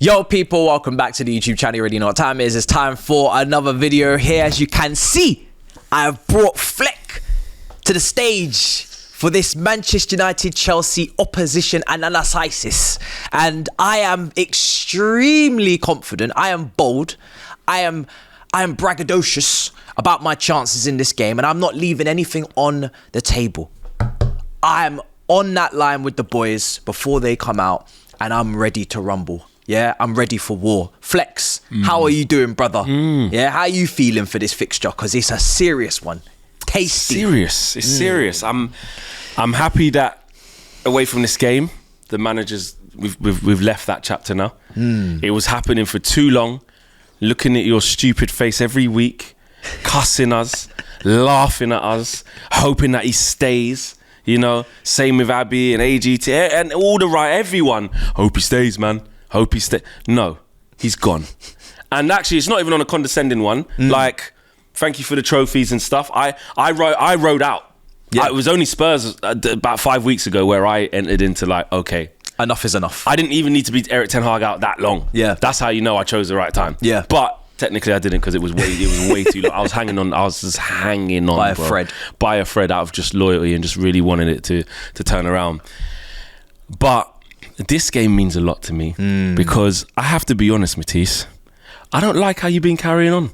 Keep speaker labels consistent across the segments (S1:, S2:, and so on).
S1: Yo people, welcome back to the YouTube channel. You already know what time it is. It's time for another video here. As you can see, I have brought Fleck to the stage for this Manchester United Chelsea opposition and analysis. And I am extremely confident. I am bold. I am braggadocious about my chances in this game, and I'm not leaving anything on the table. I'm on that line with the boys before they come out, and I'm ready to rumble. Yeah, I'm ready for war. Flex, how are you doing, brother? Yeah, how are you feeling for this fixture? Because it's a serious one. Tasty.
S2: It's serious. I'm happy that away from this game, the managers, we've left that chapter now. It was happening for too long. Looking at your stupid face every week, cussing us, laughing at us, hoping that he stays. You know, same with Abby and AGT and all everyone. Hope he stays, man. Hope he stays. No, he's gone. And actually, it's not even on a condescending one. Like, thank you for the trophies and stuff. I rode out. Yeah. It was only Spurs about 5 weeks ago where I entered into like, okay,
S1: enough is enough.
S2: I didn't even need to beat Erik ten Hag out that long. Yeah, that's how you know I chose the right time.
S1: Yeah,
S2: but technically I didn't because it was way too long. I was just hanging on by a thread out of just loyalty and just really wanted it to turn around. But this game means a lot to me because I have to be honest, Matisse. I don't like how you've been carrying on.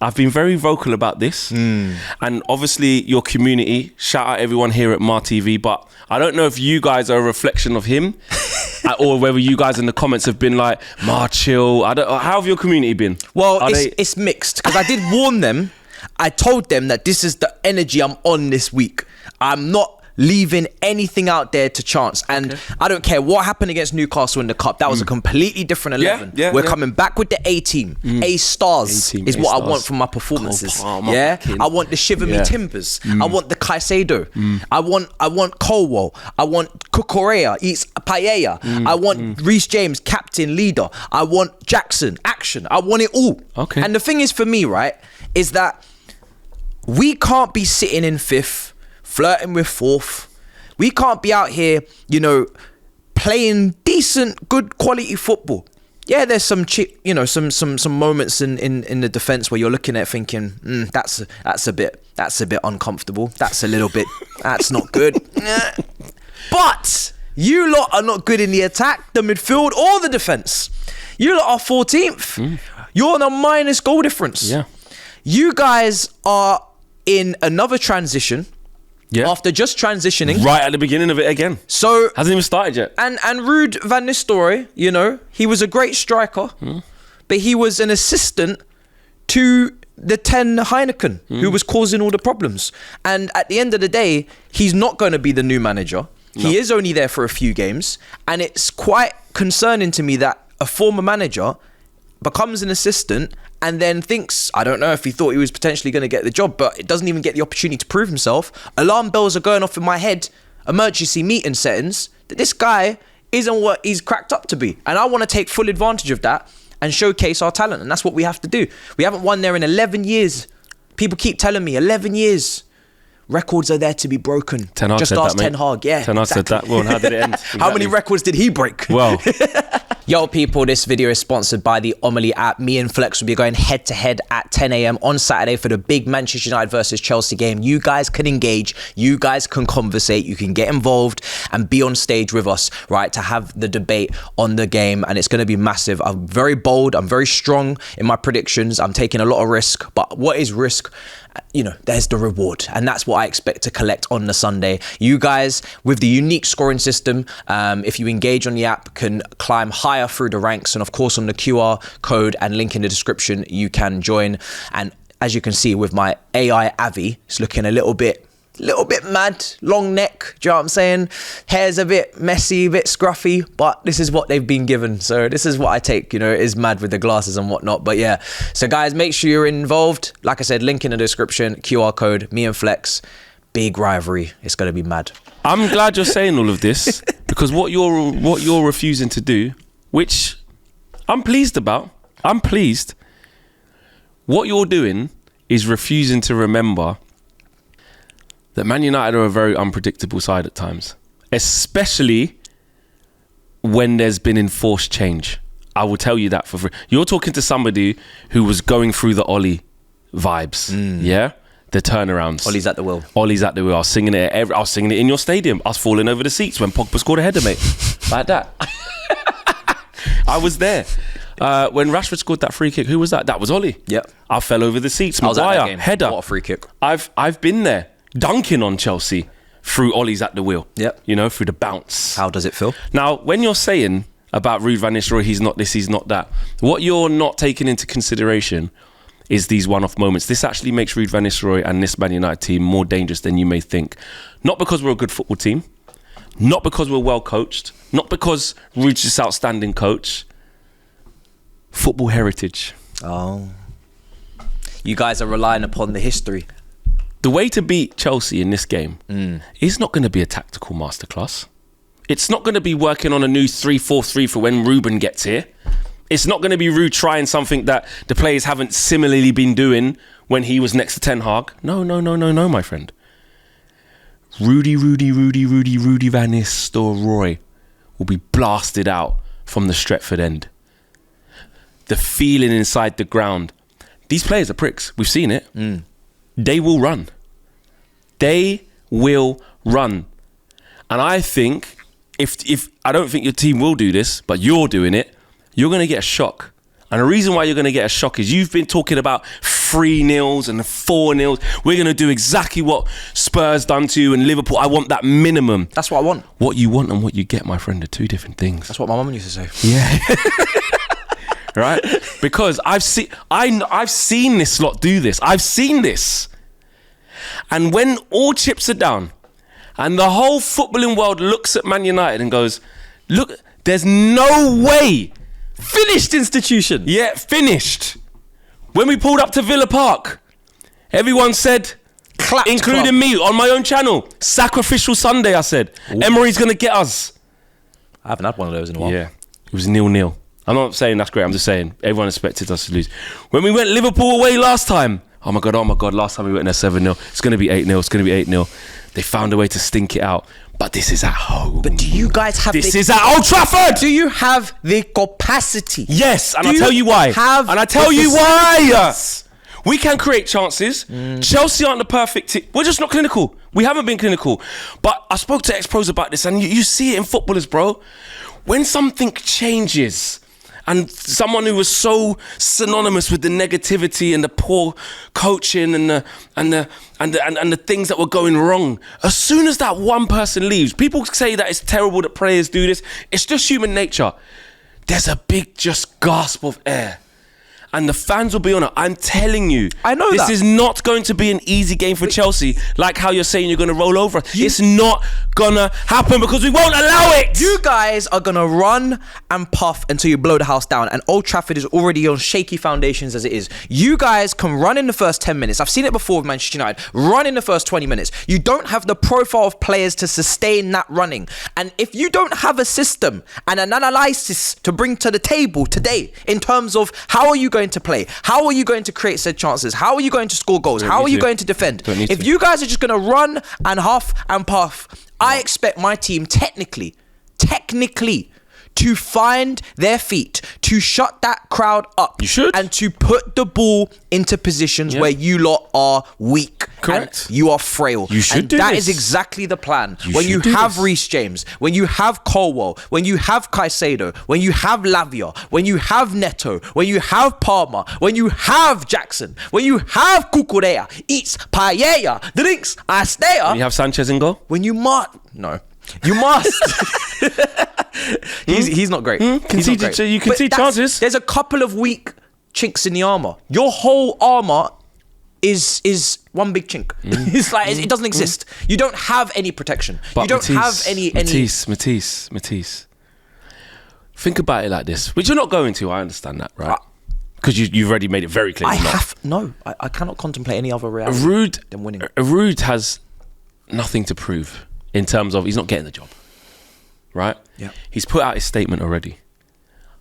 S2: I've been very vocal about this, and obviously your community. Shout out everyone here at Mar TV. But I don't know if you guys are a reflection of him, or whether you guys in the comments have been like, Mar, chill. How have your community been?
S1: Well, it's mixed because I did warn them. I told them that this is the energy I'm on this week. I'm not leaving anything out there to chance, and I don't care what happened against Newcastle in the cup. That was a completely different 11. We're coming back with the A team. A stars is what I want from my performances. I want the Shiver Me Timbers. I want the Caicedo. I want Colwell. I want Cucurella eats paella. I want Reece James, captain, leader. I want Jackson, action. I want it all. And the thing is for me, right, is that we can't be sitting in fifth flirting with fourth. We can't be out here, you know, playing decent, good quality football. Yeah, there's some moments in the defense where you're looking at thinking, that's a bit uncomfortable. That's a little bit, that's not good. But you lot are not good in the attack, the midfield, or the defense. You lot are 14th. You're on a minus goal difference. Yeah. You guys are in another transition. Yeah. After just transitioning.
S2: Right at the beginning of it again.
S1: So
S2: hasn't even started yet.
S1: And Ruud van Nistelrooy, you know, he was a great striker, but he was an assistant to the 10 Heineken who was causing all the problems. And at the end of the day, he's not going to be the new manager. No. He is only there for a few games. And it's quite concerning to me that a former manager becomes an assistant and then thinks, I don't know if he thought he was potentially going to get the job, but it doesn't even get the opportunity to prove himself. Alarm bells are going off in my head, emergency meeting settings, that this guy isn't what he's cracked up to be. And I want to take full advantage of that and showcase our talent. And that's what we have to do. We haven't won there in 11 years. People keep telling me 11 years. Records are there to be broken.
S2: Ten Hag
S1: just
S2: said
S1: ask
S2: that,
S1: Ten Hag. Yeah,
S2: Ten Hag said that. Well, how did it end? Exactly.
S1: How many records did he break?
S2: Well.
S1: Yo people, this video is sponsored by the Omely app. Me and Flex will be going head to head at 10 a.m. on Saturday for the big Manchester United versus Chelsea game. You guys can engage, you guys can conversate, you can get involved and be on stage with us, right, to have the debate on the game, and it's going to be massive. I'm very bold, I'm very strong in my predictions, I'm taking a lot of risk, but what is risk? You know, there's the reward, and that's what I expect to collect on the Sunday. You guys, with the unique scoring system, if you engage on the app, can climb higher through the ranks, and of course on the QR code and link in the description, you can join. And as you can see with my AI Avi, it's looking a little bit mad, long neck, do you know what I'm saying? Hair's a bit messy, a bit scruffy, but this is what they've been given. So this is what I take, you know, it is mad with the glasses and whatnot. But yeah, so guys, make sure you're involved. Like I said, link in the description, QR code, me and Flex, big rivalry. It's going to be mad.
S2: I'm glad you're saying all of this because what you're refusing to do, which I'm pleased about, what you're doing is refusing to remember that Man United are a very unpredictable side at times, especially when there's been enforced change. I will tell you that for free. You're talking to somebody who was going through the Ollie vibes, yeah? The turnarounds.
S1: Ollie's at the wheel.
S2: Ollie's at the wheel. I was singing it. I was singing it in your stadium. I was falling over the seats when Pogba scored a header, mate. Like that. I was there. When Rashford scored that free kick, who was that? That was Ollie.
S1: Yep.
S2: I fell over the seats.
S1: I was at that
S2: Maguire,
S1: game.
S2: header.
S1: What a free kick.
S2: I've been there, dunking on Chelsea through Ollie's at the wheel.
S1: Yep.
S2: You know, through the bounce.
S1: How does it feel?
S2: Now, when you're saying about Ruud van Nistelrooy, he's not this, he's not that, what you're not taking into consideration is these one-off moments. This actually makes Ruud van Nistelrooy and this Man United team more dangerous than you may think. Not because we're a good football team, not because we're well coached, not because Ruud's this outstanding coach. Football heritage.
S1: Oh. You guys are relying upon the history.
S2: The way to beat Chelsea in this game is not going to be a tactical masterclass. It's not going to be working on a new 3-4-3 for when Ruben gets here. It's not going to be Ruud trying something that the players haven't similarly been doing when he was next to Ten Hag. No, my friend. Rudy Van Nistelrooy will be blasted out from the Stretford end. The feeling inside the ground. These players are pricks. We've seen it. They will run. They will run. And I think, if I don't think your team will do this, but you're doing it, you're going to get a shock. And the reason why you're going to get a shock is you've been talking about 3-0s and 4-0s. We're going to do exactly what Spurs done to you and Liverpool. I want that minimum.
S1: That's what I want.
S2: What you want and what you get, my friend, are two different things.
S1: That's what my mum used to say.
S2: Yeah. Right? Because I've seen this lot do this. I've seen this. And when all chips are down and the whole footballing world looks at Man United and goes, look, there's no way.
S1: Finished institution.
S2: Yeah, finished. When we pulled up to Villa Park, everyone said,
S1: Clapped
S2: including
S1: club.
S2: me on my own channel, sacrificial Sunday, I said.
S1: Ooh.
S2: Emery's going to get us.
S1: I haven't had one of those in a while.
S2: Yeah, it was 0-0. I'm not saying that's great. I'm just saying everyone expected us to lose. When we went Liverpool away last time, oh my God, last time we went there 7-0. It's going to be 8-0. It's going to be 8-0. They found a way to stink it out. But this is at home.
S1: But do you guys have
S2: This is at Old Trafford!
S1: Do you have the capacity?
S2: Yes, and
S1: Do
S2: I'll tell you why.
S1: have
S2: And I tell
S1: the
S2: you why.
S1: facilities?
S2: We can create chances. Chelsea aren't the perfect team. We're just not clinical. We haven't been clinical. But I spoke to ex-pros about this, and you see it in footballers, bro. When something changes, and someone who was so synonymous with the negativity and the poor coaching and the things that were going wrong, as soon as that one person leaves, people say that it's terrible that players do this. It's just human nature. There's a big just gasp of air. And the fans will be on it. I'm telling you.
S1: I know
S2: this
S1: that.
S2: is not going to be an easy game for Chelsea, like how you're saying you're going to roll over. It's not going to happen because we won't allow it.
S1: You guys are going to run and puff until you blow the house down. And Old Trafford is already on shaky foundations as it is. You guys can run in the first 10 minutes. I've seen it before with Manchester United. Run in the first 20 minutes. You don't have the profile of players to sustain that running. And if you don't have a system and an analysis to bring to the table today in terms of how are you going to play, how are you going to create said chances, how are you going to score goals, how are you going to defend, if you guys are just going to run and huff and puff, I expect my team technically to find their feet, to shut that crowd up.
S2: You should.
S1: And to put the ball into positions where you lot are weak.
S2: Correct.
S1: And you are frail.
S2: You should
S1: and
S2: do
S1: that
S2: this.
S1: is exactly the plan.
S2: You
S1: when you
S2: should do
S1: have
S2: this.
S1: Reece James, when you have Colwell, when you have Caicedo, when you have Lavia, when you have Neto, when you have Palmer, when you have Jackson, when you have Cucurella, eats paella, drinks Astea,
S2: You have Sanchez in goal?
S1: when you must... No. You must. He's not great. He's not great.
S2: You can
S1: But
S2: see chances.
S1: There's a couple of weak chinks in the armour. Your whole armour is one big chink. It's like it doesn't exist. You don't have any protection. You don't have any.
S2: Matisse. Think about it like this, which you're not going to. I understand that, right? Because you've already made it very clear.
S1: I cannot contemplate any other reality than winning.
S2: Ruud has nothing to prove in terms of he's not getting the job, right?
S1: Yeah.
S2: He's put out his statement already.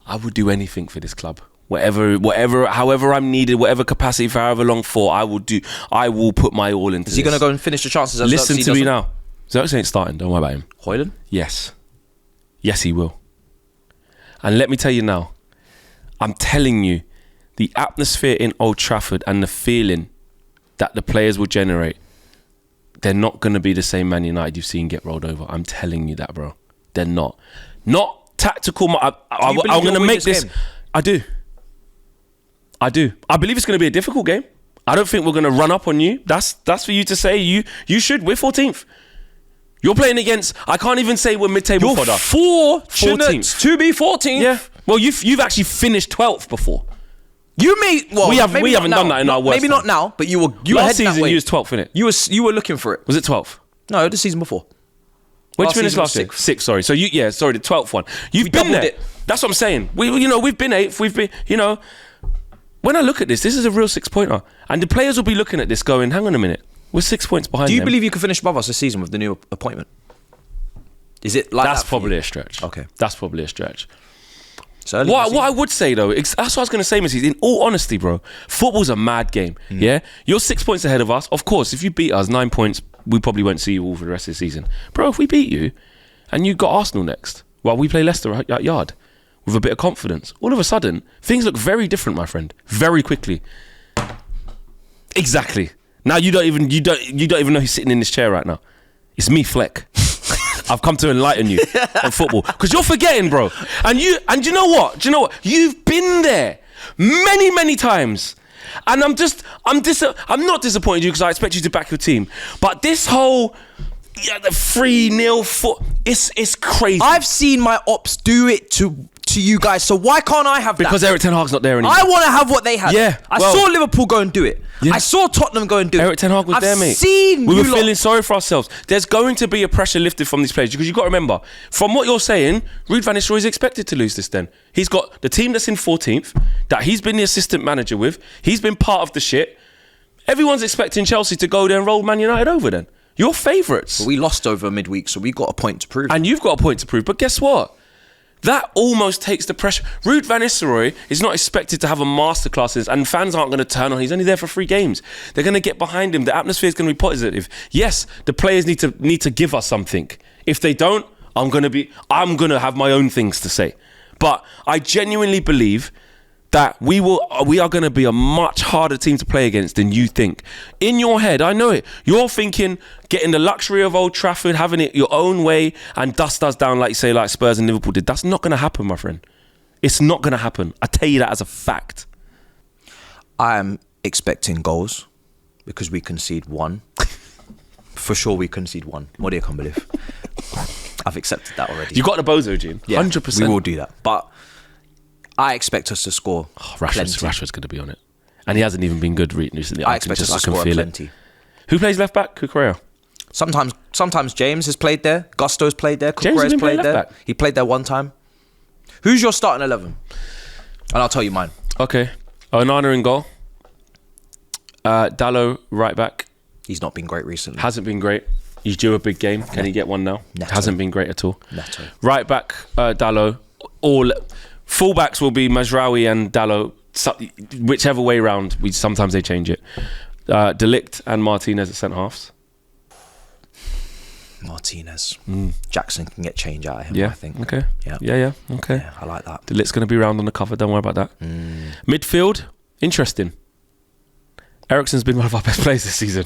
S2: I would do anything for this club. Whatever, however I'm needed, whatever capacity for however long for, I will do. I will put my all into this.
S1: Is he going to go and finish the chances?
S2: Listen to me now. Xerxes ain't starting. Don't worry about him.
S1: Hairline?
S2: Yes, he will. And let me tell you now, I'm telling you, the atmosphere in Old Trafford and the feeling that the players will generate, they're not going to be the same Man United you've seen get rolled over. I'm telling you that, bro. They're not. Not tactical. I'm going to make this. Game? I do. I believe it's going to be a difficult game. I don't think we're going to run up on you. That's for you to say. You should. We're 14th. You're playing against. I can't even say we're mid-table fodder.
S1: 14th to be 14th.
S2: Yeah. Well, you've actually finished 12th before.
S1: You may. Well,
S2: we haven't done that in our worst.
S1: Maybe not now, but you were.
S2: Last season, you was 12th, innit?
S1: You were looking for it.
S2: Was it 12th?
S1: No, the season before.
S2: Where'd you finish last year? 6th. Sorry. So the 12th one. You've been there. That's what I'm saying. We've been 8th. We've been. When I look at this is a real 6-pointer, and the players will be looking at this, going, "Hang on a minute, we're 6 points behind."
S1: Do you
S2: them.
S1: believe you can finish above us this season with the new appointment? Is it like
S2: that's
S1: that
S2: probably a stretch?
S1: Okay,
S2: that's probably a stretch.
S1: So
S2: what I would say though, that's what I was going to say, Mrs. In all honesty, bro, football's a mad game. Yeah, you're 6 points ahead of us. Of course, if you beat us 9 points, we probably won't see you all for the rest of the season, bro. If we beat you, and you got Arsenal next, well, we play Leicester at Yard with a bit of confidence. All of a sudden, things look very different, my friend. Very quickly. Exactly. Now you don't even know who's sitting in this chair right now. It's me, Fleck. I've come to enlighten you on football because you're forgetting, bro. And you know what? You've been there many times, and I'm not disappointed in you because I expect you to back your team. But this whole the 3-0 foot, it's crazy.
S1: I've seen my ops do it to you guys, so why can't I have that?
S2: Because Eric Ten Hag's not there anymore.
S1: I want to have what they had.
S2: Yeah,
S1: I saw Liverpool go and do it. Yeah. I saw Tottenham go and do it.
S2: Eric Ten Hag was there, mate. We were feeling sorry for ourselves. There's going to be a pressure lifted from these players because you've got to remember, from what you're saying, Ruud van Nistelrooy is expected to lose this then. He's got the team that's in 14th, that he's been the assistant manager with. He's been part of the shit. Everyone's expecting Chelsea to go there and roll Man United over then. You're favourites.
S1: But we lost over midweek, so we got a point to prove.
S2: And you've got a point to prove. But guess what? That almost takes the pressure. Ruud van Nistelrooy is not expected to have a masterclass, and fans aren't going to turn on. He's only there for 3 games. They're going to get behind him. The atmosphere is going to be positive. Yes, the players need to give us something. If they don't, I'm going to have my own things to say. But I genuinely believe that we are going to be a much harder team to play against than you think. In your head, I know it. You're thinking getting the luxury of Old Trafford, having it your own way, and dust us down like you say, like Spurs and Liverpool did. That's not going to happen, my friend. It's not going to happen. I tell you that as a fact.
S1: I am expecting goals because we concede 1. For sure, we concede 1. What do you can't believe? I've accepted that already.
S2: You got the bozo, Gene.
S1: Yeah,
S2: 100%.
S1: We will do that, but I expect us to score.
S2: Rashford's going to be on it, and he hasn't even been good recently.
S1: I expect us to score plenty.
S2: Who plays left back? Cucurella.
S1: Sometimes James has played there. Gusto's played there. Cucurella's played there. Back. He played there one time. Who's your starting 11? And I'll tell you mine.
S2: Okay, Onana in goal. Dalot right back.
S1: He's not been great recently.
S2: Hasn't been great. He's due a big game. Can he get one now?
S1: Neto.
S2: Hasn't been great at all.
S1: Neto.
S2: Right back, Dalot. All fullbacks will be Mazraoui and Dalot. Whichever way round. Sometimes they change it. De Ligt and Martinez at centre halves.
S1: Martinez. Jackson can get change out of him,
S2: yeah.
S1: I think.
S2: Okay. Yeah. Okay.
S1: Yeah, I like that.
S2: De Ligt's going to be round on the cover. Don't worry about that. Midfield, interesting. Eriksen's been one of our best players this season.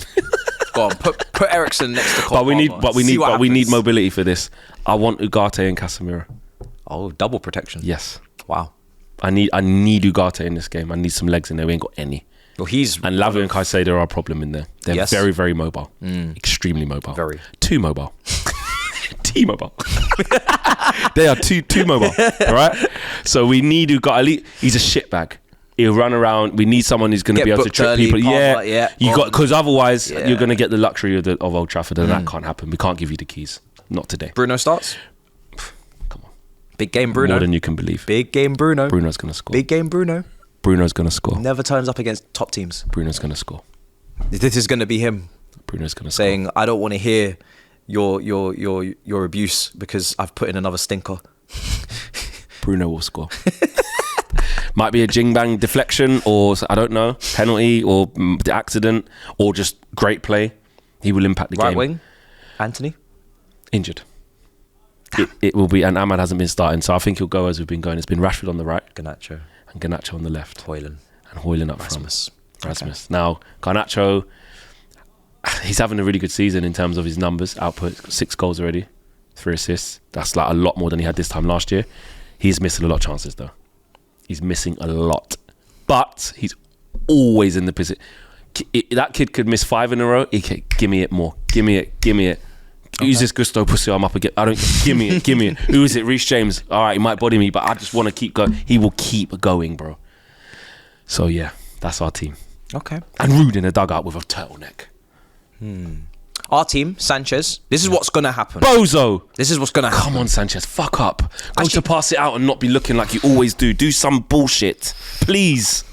S1: Go on, put Eriksen next to Cole.
S2: But we need mobility for this. I want Ugarte and Casemiro.
S1: Oh, double protection.
S2: Yes.
S1: Wow.
S2: I need Ugarte in this game. I need some legs in there. We ain't got any.
S1: Well,
S2: and Lavia and Caicedo are a problem in there. They're very, very mobile. Extremely mobile.
S1: Very.
S2: Too mobile. T-mobile. They are too mobile. All right? So we need Ugarte. He's a shitbag. He'll run around. We need someone who's going to be able to trick people. Because otherwise you're going to get the luxury of Old Trafford, and that can't happen. We can't give you the keys. Not today.
S1: Bruno starts.
S2: Come on.
S1: Big game, Bruno.
S2: More than you can believe.
S1: Big game, Bruno.
S2: Bruno's going to score.
S1: Big game, Bruno.
S2: Bruno's going to score.
S1: Never turns up against top teams.
S2: Bruno's going to score.
S1: This is going to be him.
S2: Bruno's going to score.
S1: Saying, I don't want to hear your abuse because I've put in another stinker.
S2: Bruno will score. Might be a jing-bang deflection or, I don't know, penalty or the accident or just great play. He will impact the game.
S1: Right wing, Anthony?
S2: Injured. It will be, and Ahmad hasn't been starting, so I think he'll go as we've been going. It's been Rashford on the right.
S1: Garnacho.
S2: and Garnacho on the left.
S1: Hoyland.
S2: And Hoyland up
S1: Rasmus.
S2: front. Rasmus. Now, Garnacho, he's having a really good season in terms of his numbers, output, 6 goals already, 3 assists. That's like a lot more than he had this time last year. He's missing a lot of chances though. He's missing a lot. But he's always in the position. That kid could miss 5 in a row. He can, give me it more. Give me it. Who's this Gusto pussy? I'm up again. I don't. Give me it. Who is it? Reece James. All right, he might body me, but I just want to keep going. He will keep going, bro. So yeah, that's our team.
S1: Okay.
S2: And Rude in a dugout with a turtleneck.
S1: Our team, Sanchez. This is what's gonna happen.
S2: Bozo.
S1: This is what's gonna happen.
S2: Come on, Sanchez. Fuck up. Go to pass it out and not be looking like you always do. Do some bullshit, please.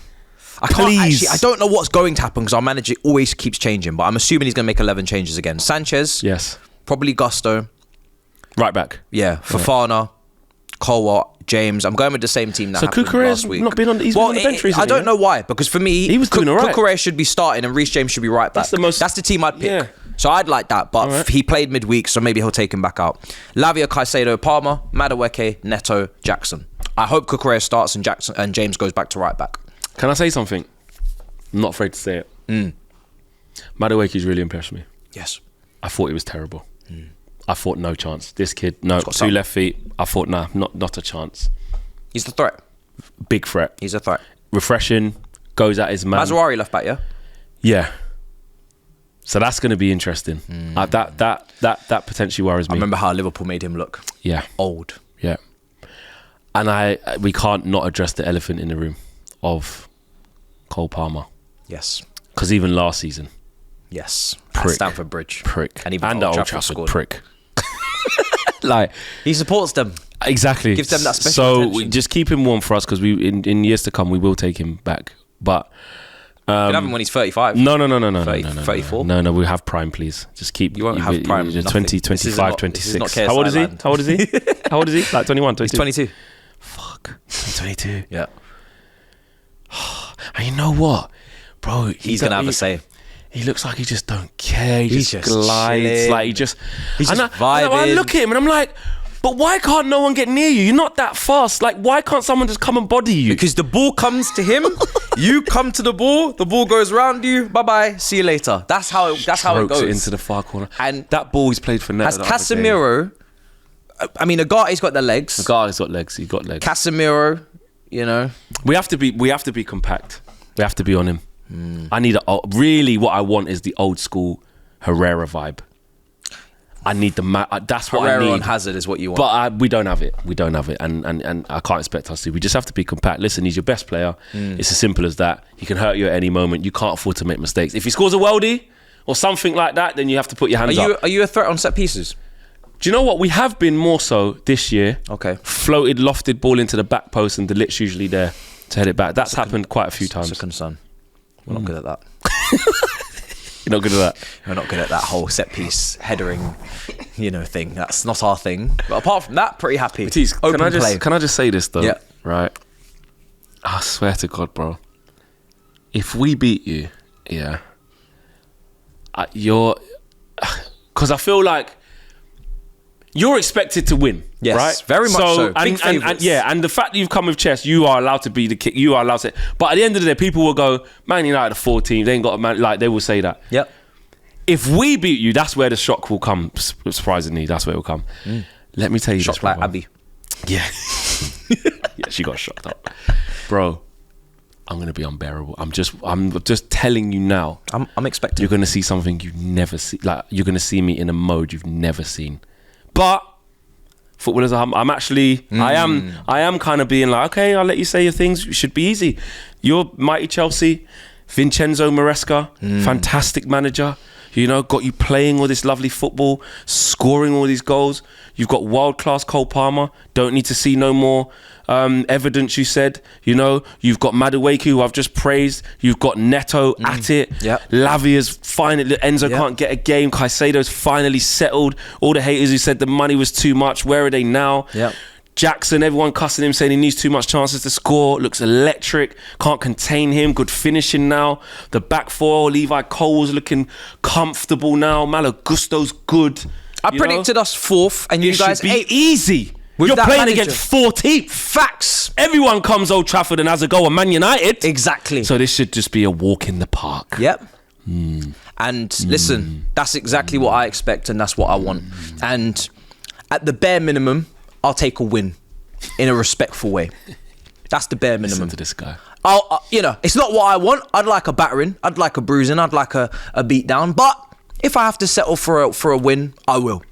S1: I don't know what's going to happen because our manager always keeps changing, but I'm assuming he's going to make 11 changes again. Sanchez,
S2: yes,
S1: probably Gusto,
S2: right back.
S1: Yeah, Fofana, Colwell, James. I'm going with the same team that happened last week.
S2: Not been on. He's been on the bench recently.
S1: I don't know why, because for me,
S2: he was doing all right.
S1: Cucurella should be starting and Reece James should be right back. That's the team I'd pick. Yeah. So I'd like that, but he played midweek, so maybe he'll take him back out. Lavia, Caicedo, Palmer, Madueke, Neto, Jackson. I hope Cucurella starts and James goes back to right back.
S2: Can I say something? I'm not afraid to say it. Madueke's really impressed me.
S1: Yes.
S2: I thought he was terrible. I thought no chance. This kid, no, 2 left feet. I thought, nah, not a chance.
S1: He's the threat.
S2: Big threat.
S1: He's a threat.
S2: Refreshing, goes at his man.
S1: Mazraoui left back, yeah?
S2: Yeah. So that's going to be interesting. That potentially worries me.
S1: I remember how Liverpool made him look.
S2: Yeah.
S1: Old.
S2: Yeah. And we can't not address the elephant in the room of Cole Palmer.
S1: Yes.
S2: Because even last season.
S1: Yes. At Stamford Bridge.
S2: Prick.
S1: And even
S2: Old Trafford
S1: scored.
S2: Prick. Like,
S1: he supports them.
S2: Exactly.
S1: Gives them that special attention.
S2: Just keep him warm for us because in years to come we will take him back. But
S1: you can have him when he's 35.
S2: No.
S1: 34.
S2: No, we have prime, please. Just keep.
S1: You won't have prime.
S2: 20, 25, 26. How old is he? How old is he? Like 21, 22.
S1: He's 22.
S2: Fuck. 22.
S1: Yeah.
S2: And you know what, bro?
S1: He's gonna have a say.
S2: He looks like he just don't care. He just glides.
S1: Chilling.
S2: Like he's just
S1: vibing.
S2: I look at him and I'm like, but why can't no one get near you? You're not that fast. Like, why can't someone just come and body you?
S1: Because the ball comes to him. You come to the ball goes around you. Bye bye. See you later. That's how it goes.
S2: It into the far corner.
S1: And
S2: that ball he's played for Neto.
S1: Has Casemiro? I mean, Agate's got the legs.
S2: Agate's got legs. He's got legs.
S1: Casemiro, you know,
S2: we have to be compact. We have to be on him. I need really what I want is the old school Herrera vibe. I need that's what
S1: Herrera
S2: I need.
S1: on Hazard is what you want.
S2: But we don't have it. And I can't expect us to. We just have to be compact. Listen, he's your best player. It's as simple as that. He can hurt you at any moment. You can't afford to make mistakes. If he scores a worldie or something like that, then you have to put your hands up.
S1: Are you a threat on set pieces?
S2: Do you know what? We have been more so this year.
S1: Okay.
S2: Floated, lofted ball into the back post and Delit's usually there to head it back. That's happened quite a few times.
S1: That's a concern. We're not good at that.
S2: You're not good at that?
S1: We're not good at that whole set piece headering, thing. That's not our thing. But apart from that, pretty happy.
S2: Matisse,
S1: Open play.
S2: Can I just say this though?
S1: Yeah.
S2: Right. I swear to God, bro. If we beat you, yeah, because I feel like you're expected to win.
S1: Yes,
S2: right?
S1: very much so. Big
S2: favourites. And the fact that you've come with chess, you are allowed to be the kick. You are allowed to. But at the end of the day, people will go, Man United are 4 teams. They ain't got a man. Like they will say that.
S1: Yep.
S2: If we beat you, that's where the shock will come. Surprisingly, that's where it will come. Let me tell you
S1: shock
S2: this,
S1: like
S2: bro.
S1: Abby.
S2: Yeah. Yeah, she got shocked up, bro. I'm gonna be unbearable. I'm just telling you now.
S1: I'm expecting.
S2: You're gonna see something you've never seen. Like you're gonna see me in a mode you've never seen. But footballers, I'm actually, I am kind of being like, okay, I'll let you say your things. It should be easy. You're mighty Chelsea, Vincenzo Maresca, fantastic manager. Got you playing all this lovely football, scoring all these goals. You've got world-class Cole Palmer. Don't need to see no more evidence, you said. You've got Madueke, who I've just praised. You've got Neto at it.
S1: Yep.
S2: Lavia's finally, Enzo can't get a game. Caicedo's finally settled. All the haters who said the money was too much, where are they now?
S1: Yep.
S2: Jackson, everyone cussing him, saying he needs too much chances to score. Looks electric. Can't contain him. Good finishing now. The back four, Levi Cole's looking comfortable now. Malo Gusto's good.
S1: I predicted us 4th, and you guys
S2: should be
S1: 8th.
S2: easy.
S1: With
S2: You're
S1: that
S2: playing
S1: manager.
S2: against 14th.
S1: Facts.
S2: Everyone comes Old Trafford and has a go on Man United.
S1: Exactly.
S2: So this should just be a walk in the park.
S1: Yep. And listen, that's exactly what I expect, and that's what I want. And at the bare minimum, I'll take a win in a respectful way. That's the bare minimum.
S2: Listen to this guy.
S1: It's not what I want. I'd like a battering. I'd like a bruising. I'd like a beat down. But if I have to settle for a win, I will.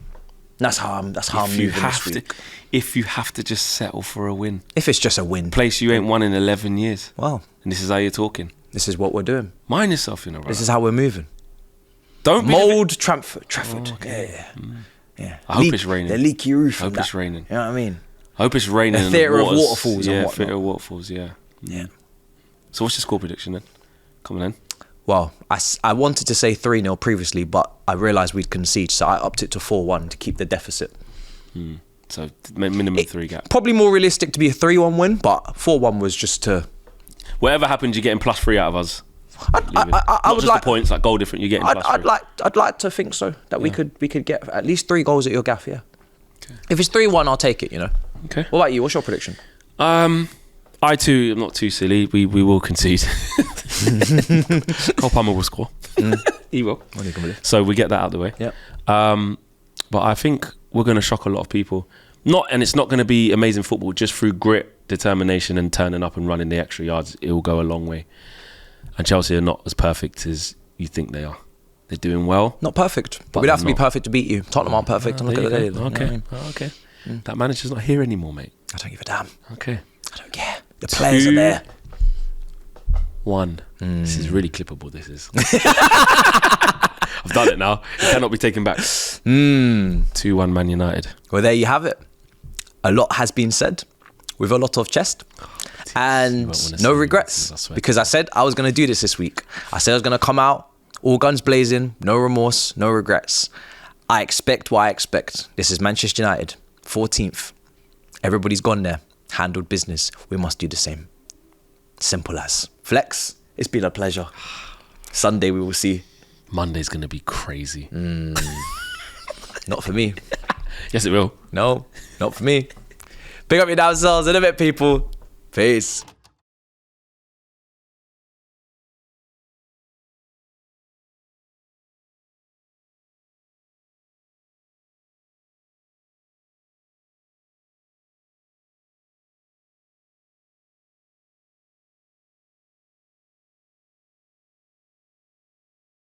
S1: That's how I'm moving this week.
S2: If you have to just settle for a win.
S1: If it's just a win.
S2: Place you ain't won in 11 years.
S1: Well.
S2: And this is how you're talking.
S1: This is what we're doing.
S2: Mind yourself, you know, right?
S1: This is how we're moving.
S2: Don't be
S1: Mould Trafford.
S2: okay.
S1: Yeah.
S2: I hope it's raining.
S1: The leaky roof.
S2: I hope it's raining.
S1: You know what I mean?
S2: I hope it's raining.
S1: A theatre of waterfalls and
S2: Yeah,
S1: whatnot.
S2: theatre of waterfalls, yeah.
S1: Yeah.
S2: So what's your score prediction then? Come on then.
S1: Well, I wanted to say 3-0 previously, but I realised we'd concede, so I upped it to 4-1 to keep the deficit.
S2: So minimum 3 gap.
S1: Probably more realistic to be a 3-1 win, but 4-1 was just to...
S2: Whatever happens, you're getting +3 out of us.
S1: I
S2: Not
S1: would
S2: just
S1: like
S2: the points, like goal different. You're getting +3.
S1: I'd like to think so, that we could get at least 3 goals at your gaff. Yeah. Okay. If it's 3-1, I'll take it. You know.
S2: Okay.
S1: What about you? What's your prediction?
S2: I too am not too silly. We will concede. Cole Palmer will score. He will. So we get that out of the way.
S1: Yeah.
S2: But I think we're going to shock a lot of people. It's not going to be amazing football. Just through grit, determination, and turning up and running the extra yards, it will go a long way. And Chelsea are not as perfect as you think they are. They're doing well.
S1: Not perfect, but we'd have to be perfect to beat you. Tottenham aren't perfect. Look at the day.
S2: Okay. That manager's not here anymore, mate.
S1: I don't give a damn.
S2: Okay.
S1: I don't care. The players are there.
S2: 1. This is really clippable. This is. I've done it now. It cannot be taken back. 2-1 Man United.
S1: Well, there you have it. A lot has been said with a lot of chest and no regrets, because I said I was going to do this week. I said I was going to come out all guns blazing, no remorse, no regrets. I expect what I expect. This is Manchester United, 14th. Everybody's gone there, handled business. We must do the same. Simple as. Flex, it's been a pleasure. Sunday we will see.
S2: Monday's going to be crazy.
S1: Not for me.
S2: Yes, it will.
S1: No, not for me. Pick up your damn selves in a bit, people. Peace.